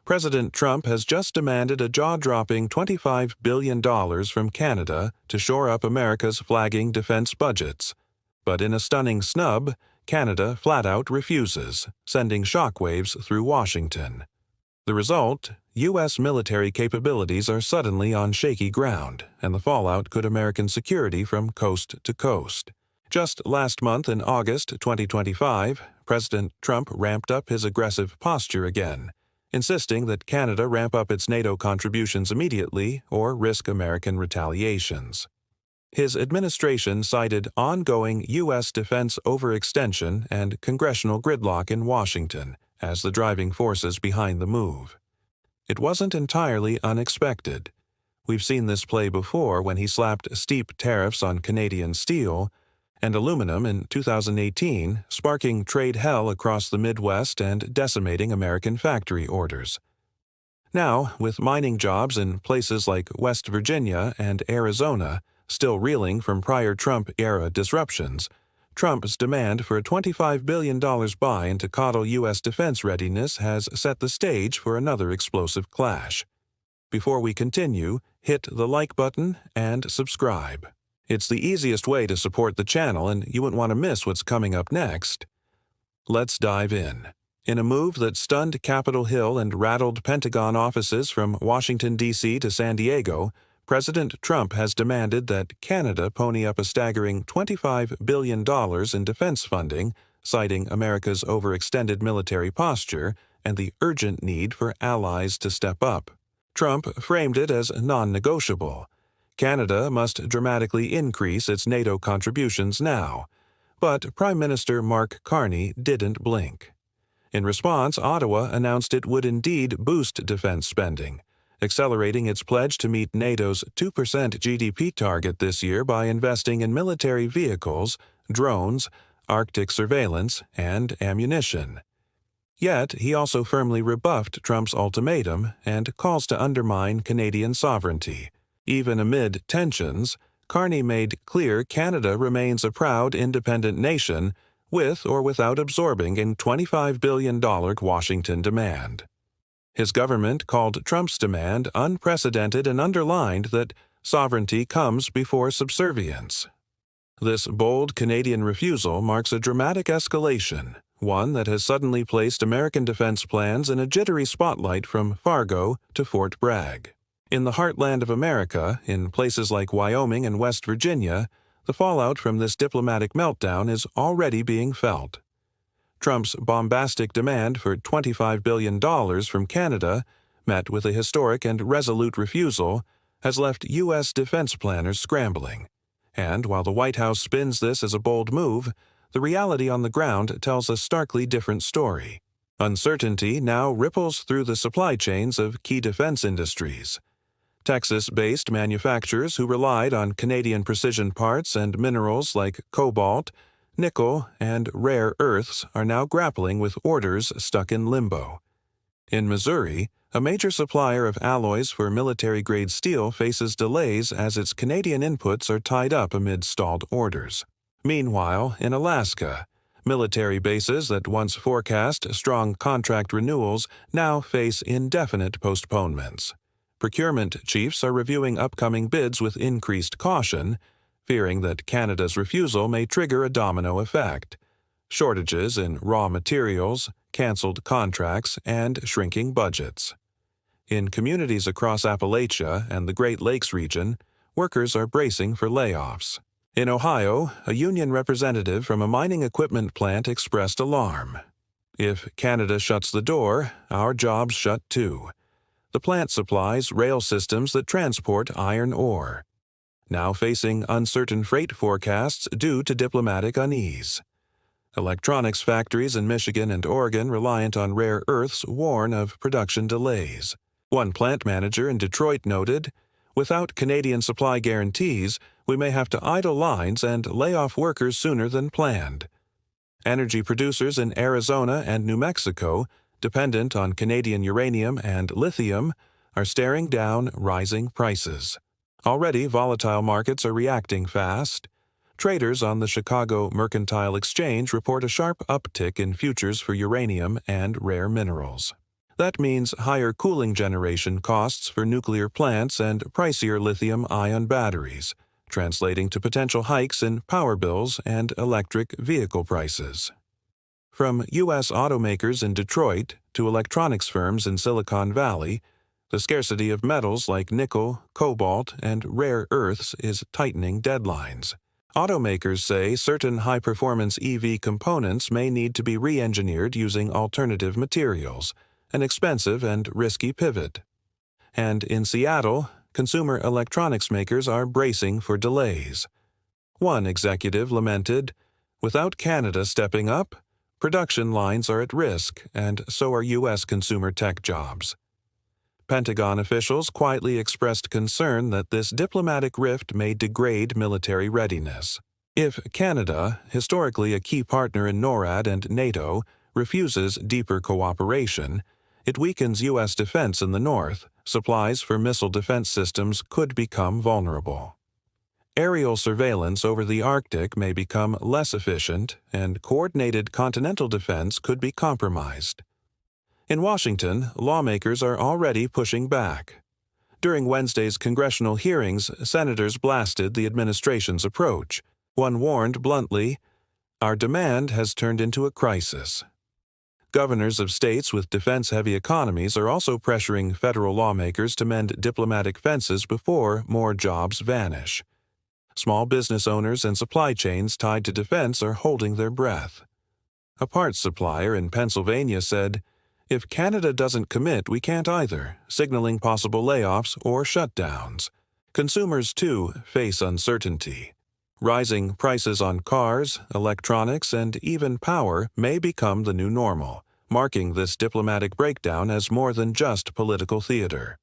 President Trump has just demanded a jaw-dropping $25 billion from Canada to shore up America's flagging defense budgets. But in a stunning snub, Canada flat-out refuses, sending shockwaves through Washington. The result? U.S. military capabilities are suddenly on shaky ground, and the fallout could American security from coast to coast. Just last month in August 2025, President Trump ramped up his aggressive posture again, insisting that Canada ramp up its NATO contributions immediately or risk American retaliations. His administration cited ongoing U.S. defense overextension and congressional gridlock in Washington as the driving forces behind the move. It wasn't entirely unexpected. We've seen this play before when he slapped steep tariffs on Canadian steel and aluminum in 2018, sparking trade hell across the Midwest and decimating American factory orders. Now, with mining jobs in places like West Virginia and Arizona still reeling from prior Trump-era disruptions, Trump's demand for a $25 billion buy-in to coddle U.S. defense readiness has set the stage for another explosive clash. Before we continue, hit the like button and subscribe. It's the easiest way to support the channel, and you wouldn't want to miss what's coming up next. Let's dive in. In a move that stunned Capitol Hill and rattled Pentagon offices from Washington, D.C. to San Diego, President Trump has demanded that Canada pony up a staggering $25 billion in defense funding, citing America's overextended military posture and the urgent need for allies to step up. Trump framed it as non-negotiable. Canada must dramatically increase its NATO contributions now, but Prime Minister Mark Carney didn't blink. In response, Ottawa announced it would indeed boost defense spending, accelerating its pledge to meet NATO's 2% GDP target this year by investing in military vehicles, drones, Arctic surveillance, and ammunition. Yet, he also firmly rebuffed Trump's ultimatum and calls to undermine Canadian sovereignty. Even amid tensions, Carney made clear Canada remains a proud independent nation with or without absorbing a $25 billion Washington demand. His government called Trump's demand unprecedented and underlined that sovereignty comes before subservience. This bold Canadian refusal marks a dramatic escalation, one that has suddenly placed American defense plans in a jittery spotlight from Fargo to Fort Bragg. In the heartland of America, in places like Wyoming and West Virginia, the fallout from this diplomatic meltdown is already being felt. Trump's bombastic demand for $25 billion from Canada, met with a historic and resolute refusal, has left U.S. defense planners scrambling. And while the White House spins this as a bold move, the reality on the ground tells a starkly different story. Uncertainty now ripples through the supply chains of key defense industries. Texas-based manufacturers who relied on Canadian precision parts and minerals like cobalt, nickel, and rare earths are now grappling with orders stuck in limbo. In Missouri, a major supplier of alloys for military-grade steel faces delays as its Canadian inputs are tied up amid stalled orders. Meanwhile, in Alaska, military bases that once forecast strong contract renewals now face indefinite postponements. Procurement chiefs are reviewing upcoming bids with increased caution, fearing that Canada's refusal may trigger a domino effect: shortages in raw materials, canceled contracts, and shrinking budgets. In communities across Appalachia and the Great Lakes region, workers are bracing for layoffs. In Ohio, a union representative from a mining equipment plant expressed alarm. "If Canada shuts the door, our jobs shut too." The plant supplies rail systems that transport iron ore, now facing uncertain freight forecasts due to diplomatic unease. Electronics factories in Michigan and Oregon reliant on rare earths warn of production delays. One plant manager in Detroit noted, "Without Canadian supply guarantees, we may have to idle lines and lay off workers sooner than planned." Energy producers in Arizona and New Mexico, dependent on Canadian uranium and lithium, are staring down rising prices. Already, volatile markets are reacting fast. Traders on the Chicago Mercantile Exchange report a sharp uptick in futures for uranium and rare minerals. That means higher cooling generation costs for nuclear plants and pricier lithium-ion batteries, translating to potential hikes in power bills and electric vehicle prices. From U.S. automakers in Detroit to electronics firms in Silicon Valley, the scarcity of metals like nickel, cobalt, and rare earths is tightening deadlines. Automakers say certain high-performance EV components may need to be re-engineered using alternative materials, an expensive and risky pivot. And in Seattle, consumer electronics makers are bracing for delays. One executive lamented, "Without Canada stepping up, production lines are at risk, and so are U.S. consumer tech jobs." Pentagon officials quietly expressed concern that this diplomatic rift may degrade military readiness. If Canada, historically a key partner in NORAD and NATO, refuses deeper cooperation, it weakens U.S. defense in the north. Supplies for missile defense systems could become vulnerable. Aerial surveillance over the Arctic may become less efficient, and coordinated continental defense could be compromised. In Washington, lawmakers are already pushing back. During Wednesday's congressional hearings, senators blasted the administration's approach. One warned bluntly, "Our demand has turned into a crisis." Governors of states with defense-heavy economies are also pressuring federal lawmakers to mend diplomatic fences before more jobs vanish. Small business owners and supply chains tied to defense are holding their breath. A parts supplier in Pennsylvania said, "If Canada doesn't commit, we can't either," signaling possible layoffs or shutdowns. Consumers, too, face uncertainty. Rising prices on cars, electronics, and even power may become the new normal, marking this diplomatic breakdown as more than just political theater.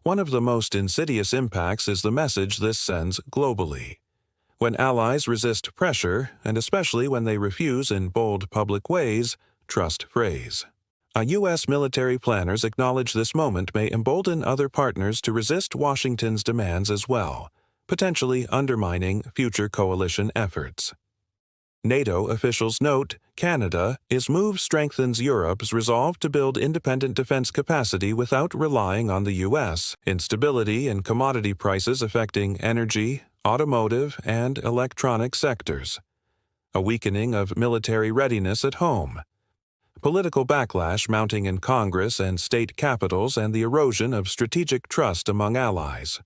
One of the most insidious impacts is the message this sends globally. When allies resist pressure, and especially when they refuse in bold public ways, trust frays. U.S. military planners acknowledge this moment may embolden other partners to resist Washington's demands as well, potentially undermining future coalition efforts. NATO officials note Canada's move strengthens Europe's resolve to build independent defense capacity without relying on the U.S. Instability in commodity prices affecting energy, automotive, and electronic sectors. A weakening of military readiness at home. Political backlash mounting in Congress and state capitals, and the erosion of strategic trust among allies.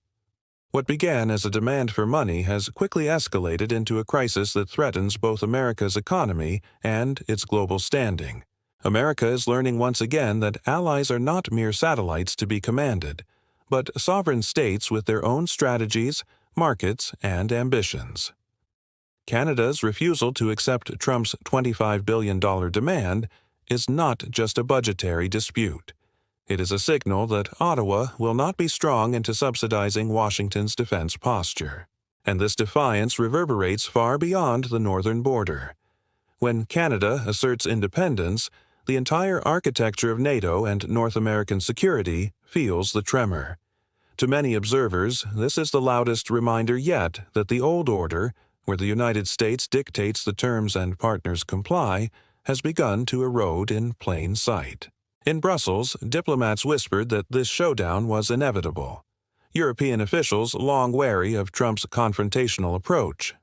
What began as a demand for money has quickly escalated into a crisis that threatens both America's economy and its global standing. America is learning once again that allies are not mere satellites to be commanded, but sovereign states with their own strategies, markets, and ambitions. Canada's refusal to accept Trump's $25 billion demand is not just a budgetary dispute. It is a signal that Ottawa will not be strong into subsidizing Washington's defense posture. And this defiance reverberates far beyond the northern border. When Canada asserts independence, the entire architecture of NATO and North American security feels the tremor. To many observers, this is the loudest reminder yet that the old order, where the United States dictates the terms and partners comply, has begun to erode in plain sight. In Brussels, diplomats whispered that this showdown was inevitable. European officials long wary of Trump's confrontational approach.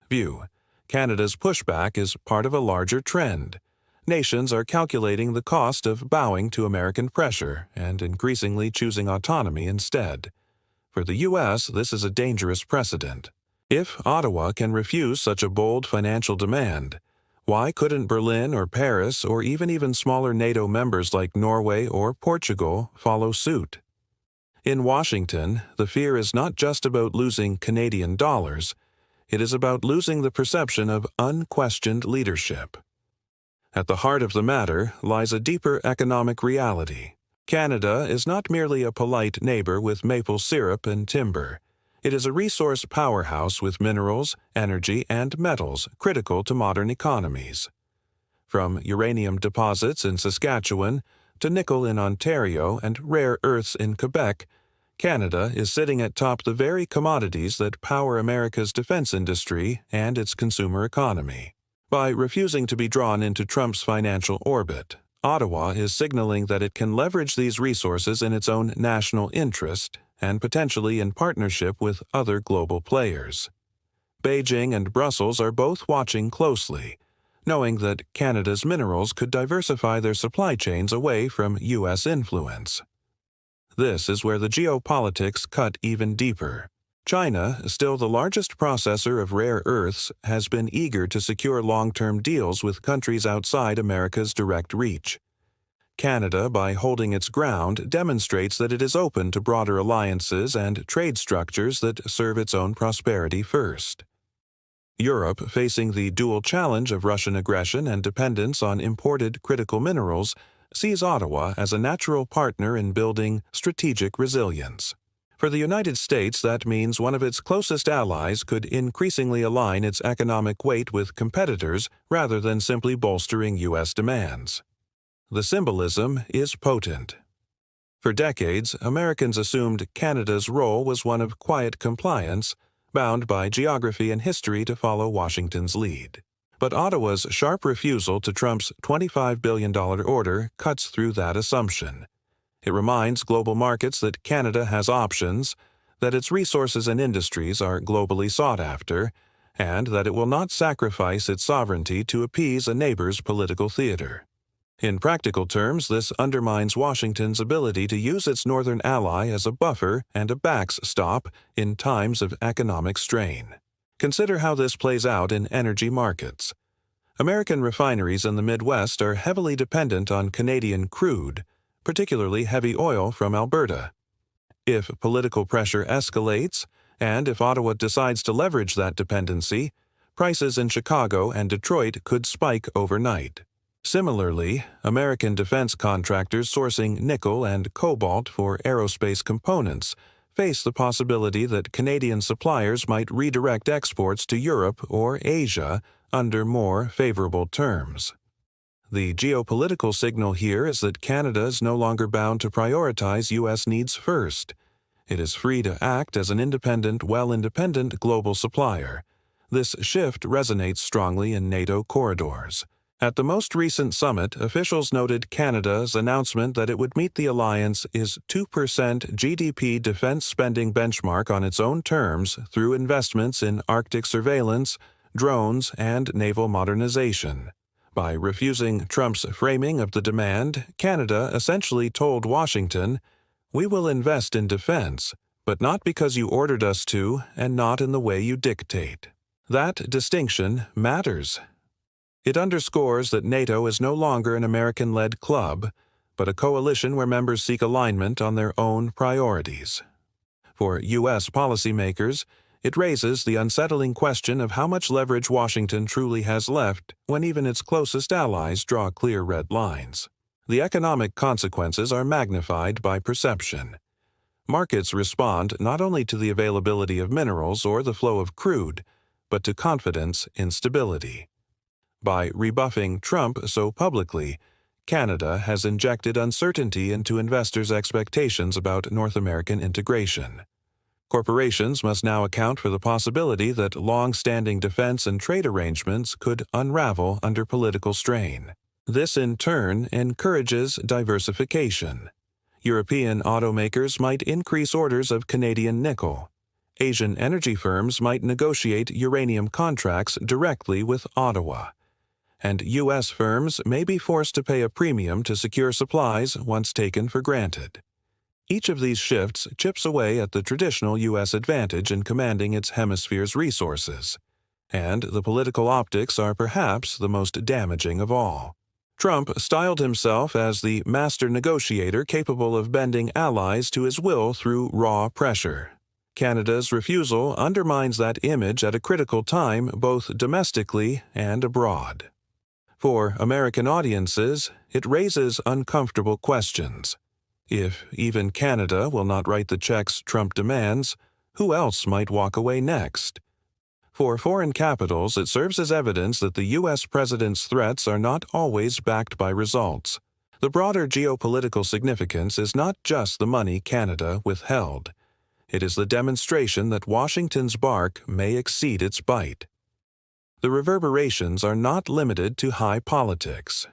View: Canada's pushback is part of a larger trend. Nations are calculating the cost of bowing to American pressure and increasingly choosing autonomy instead. For the U.S., this is a dangerous precedent. If Ottawa can refuse such a bold financial demand, why couldn't Berlin or Paris or even smaller NATO members like Norway or Portugal follow suit? In Washington, the fear is not just about losing Canadian dollars. It is about losing the perception of unquestioned leadership. At the heart of the matter lies a deeper economic reality. Canada is not merely a polite neighbor with maple syrup and timber. It is a resource powerhouse with minerals, energy, and metals critical to modern economies. From uranium deposits in Saskatchewan to nickel in Ontario and rare earths in Quebec, Canada is sitting atop the very commodities that power America's defense industry and its consumer economy. By refusing to be drawn into Trump's financial orbit, Ottawa is signaling that it can leverage these resources in its own national interest and potentially in partnership with other global players. Beijing and Brussels are both watching closely, knowing that Canada's minerals could diversify their supply chains away from U.S. influence. This is where the geopolitics cut even deeper. China, still the largest processor of rare earths, has been eager to secure long-term deals with countries outside America's direct reach. Canada, by holding its ground, demonstrates that it is open to broader alliances and trade structures that serve its own prosperity first. Europe, facing the dual challenge of Russian aggression and dependence on imported critical minerals, sees Ottawa as a natural partner in building strategic resilience. For the United States, that means one of its closest allies could increasingly align its economic weight with competitors rather than simply bolstering U.S. demands. The symbolism is potent. For decades, Americans assumed Canada's role was one of quiet compliance, bound by geography and history to follow Washington's lead. But Ottawa's sharp refusal to Trump's $25 billion order cuts through that assumption. It reminds global markets that Canada has options, that its resources and industries are globally sought after, and that it will not sacrifice its sovereignty to appease a neighbor's political theater. In practical terms, this undermines Washington's ability to use its northern ally as a buffer and a backstop in times of economic strain. Consider how this plays out in energy markets. American refineries in the Midwest are heavily dependent on Canadian crude, particularly heavy oil from Alberta. If political pressure escalates, and if Ottawa decides to leverage that dependency, prices in Chicago and Detroit could spike overnight. Similarly, American defense contractors sourcing nickel and cobalt for aerospace components face the possibility that Canadian suppliers might redirect exports to Europe or Asia under more favorable terms. The geopolitical signal here is that Canada is no longer bound to prioritize U.S. needs first. It is free to act as an independent global supplier. This shift resonates strongly in NATO corridors. At the most recent summit, officials noted Canada's announcement that it would meet the alliance's 2% GDP defense spending benchmark on its own terms through investments in Arctic surveillance, drones, and naval modernization. By refusing Trump's framing of the demand, Canada essentially told Washington, "We will invest in defense, but not because you ordered us to, and not in the way you dictate." That distinction matters. It underscores that NATO is no longer an American-led club, but a coalition where members seek alignment on their own priorities. For U.S. policymakers, it raises the unsettling question of how much leverage Washington truly has left when even its closest allies draw clear red lines. The economic consequences are magnified by perception. Markets respond not only to the availability of minerals or the flow of crude, but to confidence in stability. By rebuffing Trump so publicly, Canada has injected uncertainty into investors' expectations about North American integration. Corporations must now account for the possibility that long-standing defense and trade arrangements could unravel under political strain. This, in turn, encourages diversification. European automakers might increase orders of Canadian nickel. Asian energy firms might negotiate uranium contracts directly with Ottawa. And U.S. firms may be forced to pay a premium to secure supplies once taken for granted. Each of these shifts chips away at the traditional U.S. advantage in commanding its hemisphere's resources, and the political optics are perhaps the most damaging of all. Trump styled himself as the master negotiator capable of bending allies to his will through raw pressure. Canada's refusal undermines that image at a critical time both domestically and abroad. For American audiences, it raises uncomfortable questions. If even Canada will not write the checks Trump demands, who else might walk away next? For foreign capitals, it serves as evidence that the U.S. president's threats are not always backed by results. The broader geopolitical significance is not just the money Canada withheld. It is the demonstration that Washington's bark may exceed its bite. The reverberations are not limited to high politics.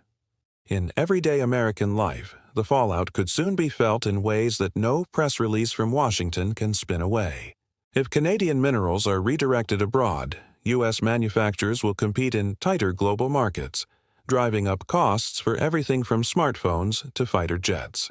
In everyday American life, the fallout could soon be felt in ways that no press release from Washington can spin away. If Canadian minerals are redirected abroad, U.S. manufacturers will compete in tighter global markets, driving up costs for everything from smartphones to fighter jets.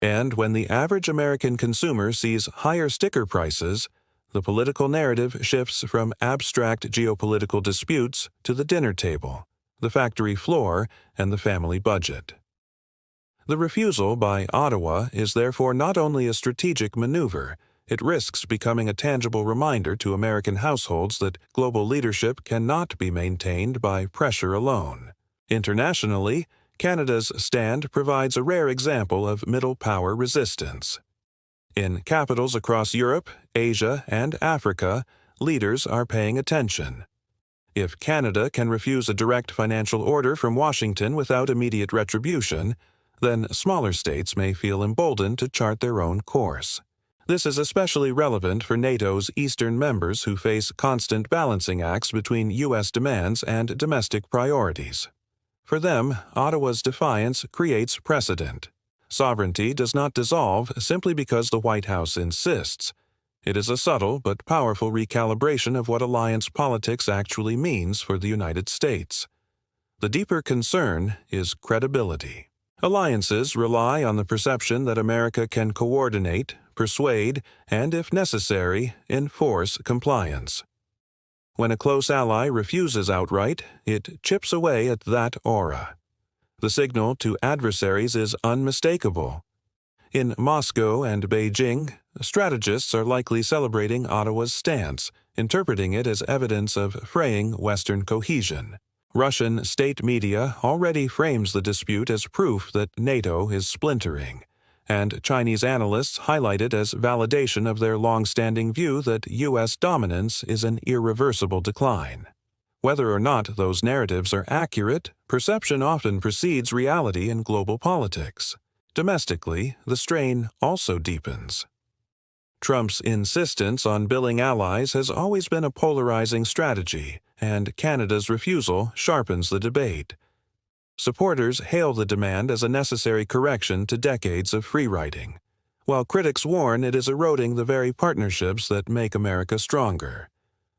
And when the average American consumer sees higher sticker prices, the political narrative shifts from abstract geopolitical disputes to the dinner table, the factory floor, and the family budget. The refusal by Ottawa is therefore not only a strategic maneuver, it risks becoming a tangible reminder to American households that global leadership cannot be maintained by pressure alone. Internationally, Canada's stand provides a rare example of middle power resistance. In capitals across Europe, Asia, and Africa, leaders are paying attention. If Canada can refuse a direct financial order from Washington without immediate retribution, then smaller states may feel emboldened to chart their own course. This is especially relevant for NATO's eastern members who face constant balancing acts between U.S. demands and domestic priorities. For them, Ottawa's defiance creates precedent. Sovereignty does not dissolve simply because the White House insists. It is a subtle but powerful recalibration of what alliance politics actually means for the United States. The deeper concern is credibility. Alliances rely on the perception that America can coordinate, persuade, and, if necessary, enforce compliance. When a close ally refuses outright, it chips away at that aura. The signal to adversaries is unmistakable. In Moscow and Beijing, strategists are likely celebrating Ottawa's stance, interpreting it as evidence of fraying Western cohesion. Russian state media already frames the dispute as proof that NATO is splintering, and Chinese analysts highlight it as validation of their long-standing view that U.S. dominance is an irreversible decline. Whether or not those narratives are accurate, perception often precedes reality in global politics. Domestically, the strain also deepens. Trump's insistence on billing allies has always been a polarizing strategy, and Canada's refusal sharpens the debate. Supporters hail the demand as a necessary correction to decades of free-riding, while critics warn it is eroding the very partnerships that make America stronger.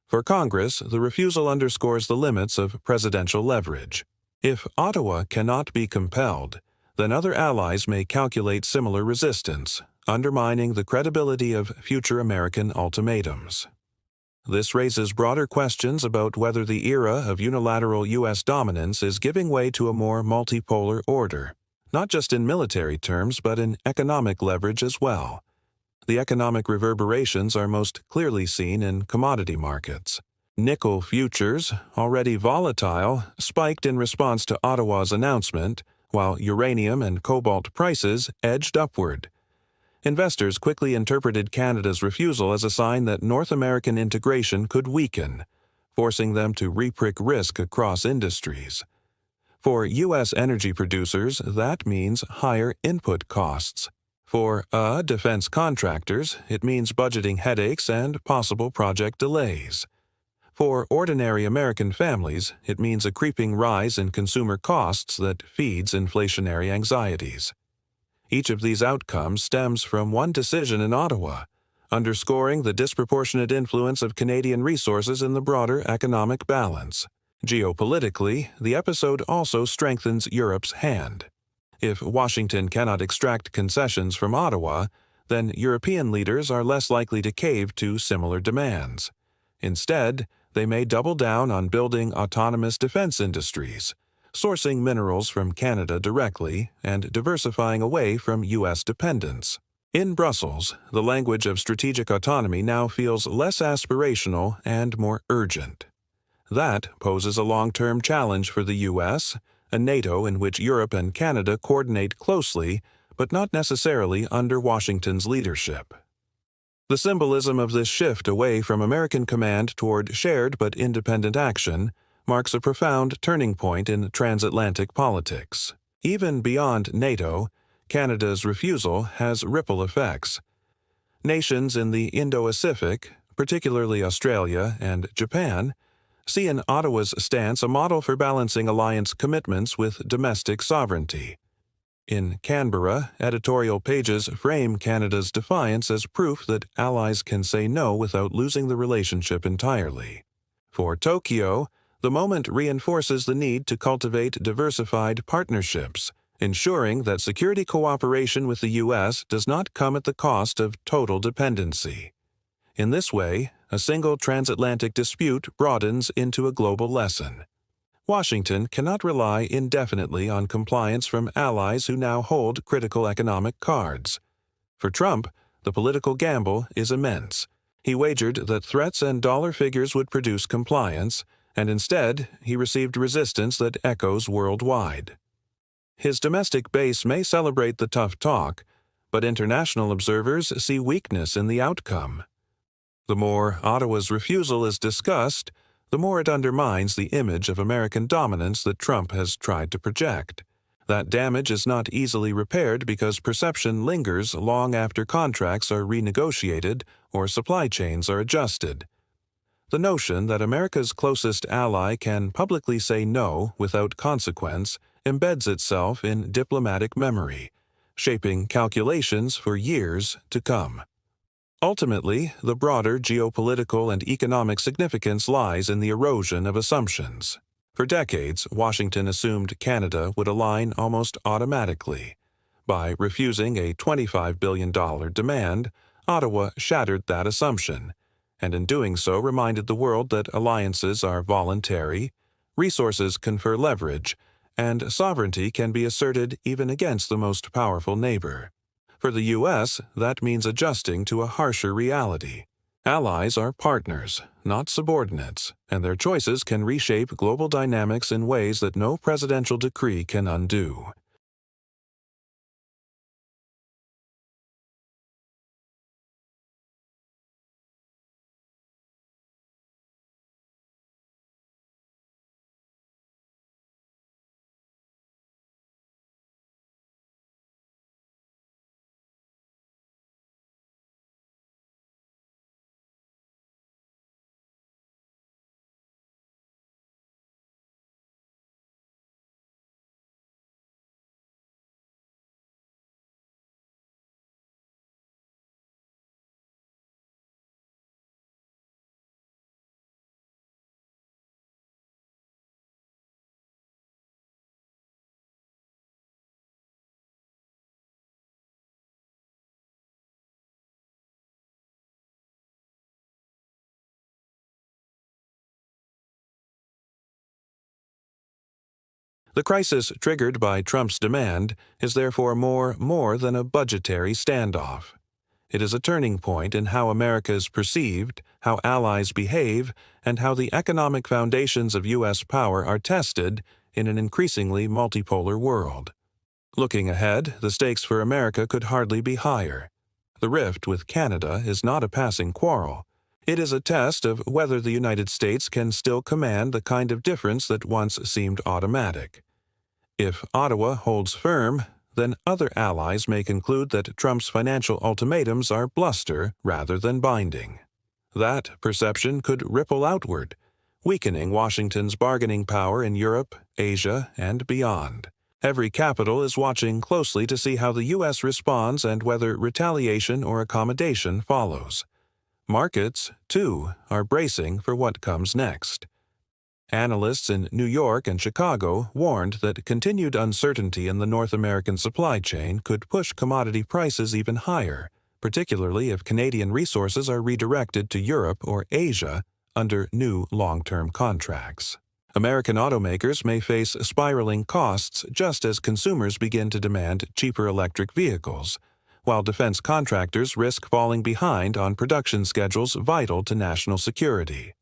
For Congress, the refusal underscores the limits of presidential leverage. If Ottawa cannot be compelled, then other allies may calculate similar resistance, undermining the credibility of future American ultimatums. This raises broader questions about whether the era of unilateral U.S. dominance is giving way to a more multipolar order, not just in military terms but in economic leverage as well. The economic reverberations are most clearly seen in commodity markets. Nickel futures, already volatile, spiked in response to Ottawa's announcement, while uranium and cobalt prices edged upward. Investors quickly interpreted Canada's refusal as a sign that North American integration could weaken, forcing them to reprick risk across industries. For U.S. energy producers, that means higher input costs. For defense contractors, it means budgeting headaches and possible project delays. For ordinary American families, it means a creeping rise in consumer costs that feeds inflationary anxieties. Each of these outcomes stems from one decision in Ottawa, underscoring the disproportionate influence of Canadian resources in the broader economic balance. Geopolitically, the episode also strengthens Europe's hand. If Washington cannot extract concessions from Ottawa, then European leaders are less likely to cave to similar demands. Instead, they may double down on building autonomous defense industries, sourcing minerals from Canada directly, and diversifying away from U.S. dependence. In Brussels, the language of strategic autonomy now feels less aspirational and more urgent. That poses a long-term challenge for the U.S., a NATO in which Europe and Canada coordinate closely, but not necessarily under Washington's leadership. The symbolism of this shift away from American command toward shared but independent action marks a profound turning point in transatlantic politics. Even beyond NATO, Canada's refusal has ripple effects. Nations in the Indo-Pacific, particularly Australia and Japan, see in Ottawa's stance a model for balancing alliance commitments with domestic sovereignty. In Canberra, editorial pages frame Canada's defiance as proof that allies can say no without losing the relationship entirely. For Tokyo, the moment reinforces the need to cultivate diversified partnerships, ensuring that security cooperation with the U.S. does not come at the cost of total dependency. In this way, a single transatlantic dispute broadens into a global lesson. Washington cannot rely indefinitely on compliance from allies who now hold critical economic cards. For Trump, the political gamble is immense. He wagered that threats and dollar figures would produce compliance, and instead, he received resistance that echoes worldwide. His domestic base may celebrate the tough talk, but international observers see weakness in the outcome. The more Ottawa's refusal is discussed, the more it undermines the image of American dominance that Trump has tried to project. That damage is not easily repaired because perception lingers long after contracts are renegotiated or supply chains are adjusted. The notion that America's closest ally can publicly say no without consequence embeds itself in diplomatic memory, shaping calculations for years to come. Ultimately, the broader geopolitical and economic significance lies in the erosion of assumptions. For decades, Washington assumed Canada would align almost automatically. By refusing a $25 billion demand, Ottawa shattered that assumption, and in doing so reminded the world that alliances are voluntary, resources confer leverage, and sovereignty can be asserted even against the most powerful neighbor. For the U.S., that means adjusting to a harsher reality. Allies are partners, not subordinates, and their choices can reshape global dynamics in ways that no presidential decree can undo. The crisis triggered by Trump's demand is therefore more than a budgetary standoff. It is a turning point in how America is perceived, how allies behave, and how the economic foundations of U.S. power are tested in an increasingly multipolar world. Looking ahead, the stakes for America could hardly be higher. The rift with Canada is not a passing quarrel. It is a test of whether the United States can still command the kind of difference that once seemed automatic. If Ottawa holds firm, then other allies may conclude that Trump's financial ultimatums are bluster rather than binding. That perception could ripple outward, weakening Washington's bargaining power in Europe, Asia, and beyond. Every capital is watching closely to see how the U.S. responds and whether retaliation or accommodation follows. Markets, too, are bracing for what comes next. Analysts in New York and Chicago warned that continued uncertainty in the North American supply chain could push commodity prices even higher, particularly if Canadian resources are redirected to Europe or Asia under new long-term contracts. American automakers may face spiraling costs just as consumers begin to demand cheaper electric vehicles, while defense contractors risk falling behind on production schedules vital to national security.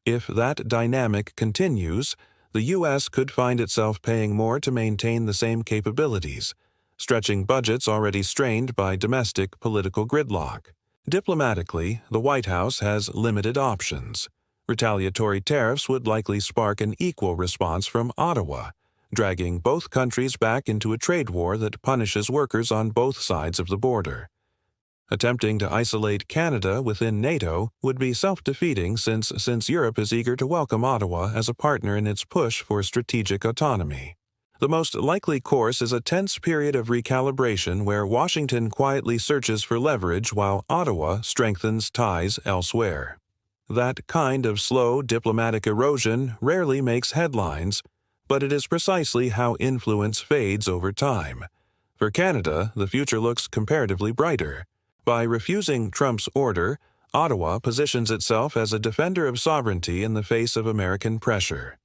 If that dynamic continues, the U.S. could find itself paying more to maintain the same capabilities, stretching budgets already strained by domestic political gridlock. Diplomatically, the White House has limited options. Retaliatory tariffs would likely spark an equal response from Ottawa, dragging both countries back into a trade war that punishes workers on both sides of the border. Attempting to isolate Canada within NATO would be self-defeating since Europe is eager to welcome Ottawa as a partner in its push for strategic autonomy. The most likely course is a tense period of recalibration where Washington quietly searches for leverage while Ottawa strengthens ties elsewhere. That kind of slow diplomatic erosion rarely makes headlines, but it is precisely how influence fades over time. For Canada, the future looks comparatively brighter. By refusing Trump's order, Ottawa positions itself as a defender of sovereignty in the face of American pressure.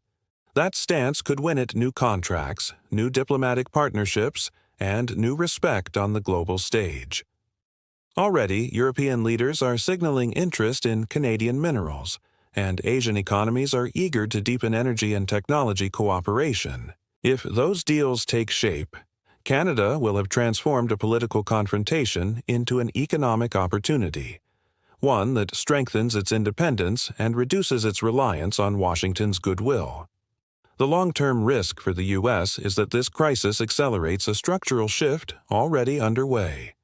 That stance could win it new contracts, new diplomatic partnerships, and new respect on the global stage. Already, European leaders are signaling interest in Canadian minerals, and Asian economies are eager to deepen energy and technology cooperation. If those deals take shape, Canada will have transformed a political confrontation into an economic opportunity, one that strengthens its independence and reduces its reliance on Washington's goodwill. The long-term risk for the U.S. is that this crisis accelerates a structural shift already underway.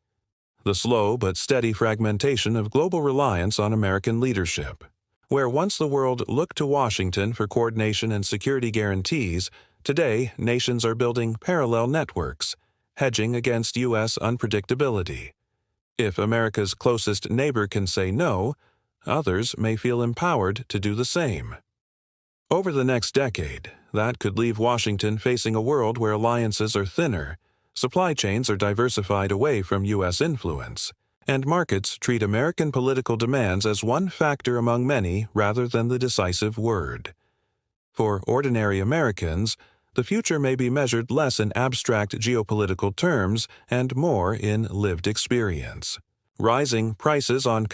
The slow but steady fragmentation of global reliance on American leadership. Where once the world looked to Washington for coordination and security guarantees, today nations are building parallel networks, hedging against U.S. unpredictability. If America's closest neighbor can say no, others may feel empowered to do the same. Over the next decade, that could leave Washington facing a world where alliances are thinner, supply chains are diversified away from U.S. influence, and markets treat American political demands as one factor among many rather than the decisive word. For ordinary Americans, the future may be measured less in abstract geopolitical terms and more in lived experience. Rising prices on